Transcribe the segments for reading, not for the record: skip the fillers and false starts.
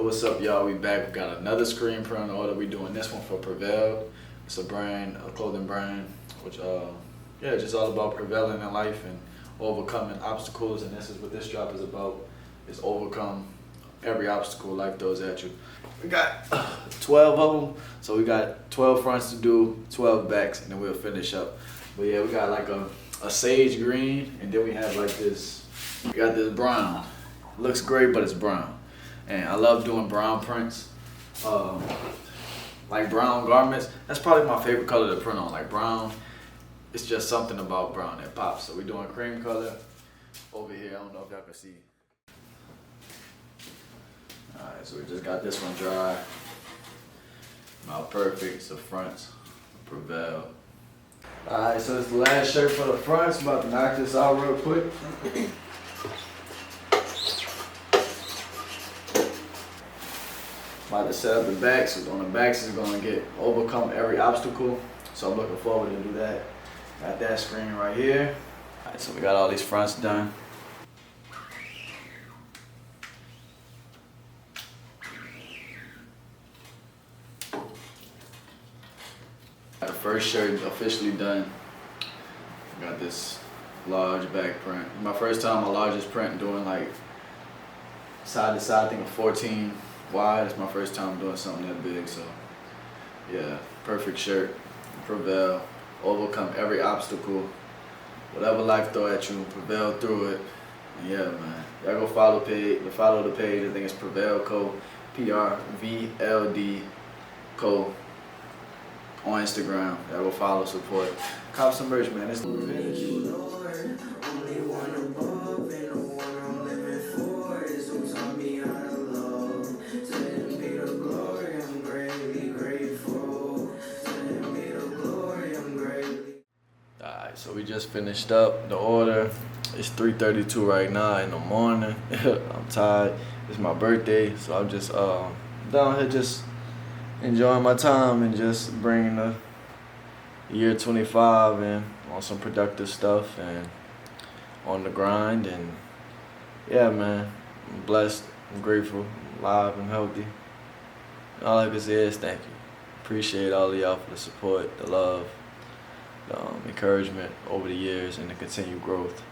what's up, y'all? We back. We got another screen print order. We doing this one for Prevailed. It's a brand, a clothing brand, which yeah, just all about prevailing in life and overcoming obstacles. And this is what this drop is about: is overcome every obstacle life throws at you. We got 12 of them, so we got 12 fronts to do, 12 backs, and then we'll finish up. But yeah, we got like a sage green, and then we have like this. We got this brown. It looks great, but it's brown. And I love doing brown prints, like brown garments. That's probably my favorite color to print on, like brown. It's just something about brown that pops. So we're doing cream color over here. I don't know if y'all can see. All right, so we just got this one dry. About perfect. It's the fronts, Prevailed. All right, so it's the last shirt for the fronts. I'm about to knock this out real quick. About to set up the backs. So on the backs is gonna get overcome every obstacle. So I'm looking forward to do that. Got that screen right here. All right, so we got all these fronts done. Got the first shirt officially done. Got this large back print. My first time, my largest print doing like side to side, I think a 14 wide. It's my first time doing something that big, so yeah, perfect shirt. Prevail, overcome every obstacle, whatever life throw at you, prevail through it. And yeah, man, y'all go follow the page. I think it's Prevailed Co, Prvld Co on Instagram. Y'all go follow, support, cop some merch, man. It's Alright, so we just finished up the order. It's 3:32 right now in the morning. I'm tired. It's my birthday, so I'm just down here just enjoying my time and just bringing the year 25 in on some productive stuff and on the grind. And yeah, man, I'm blessed, I'm grateful, I'm alive and healthy. All I can say is thank you. Appreciate all of y'all for the support, the love, encouragement over the years, and the continued growth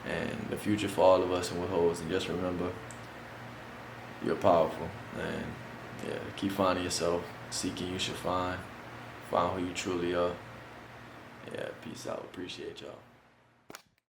and the future for all of us and what holds. And just remember, you're powerful, and yeah, keep finding yourself, seeking you should find who you truly are. Yeah, peace out, appreciate y'all.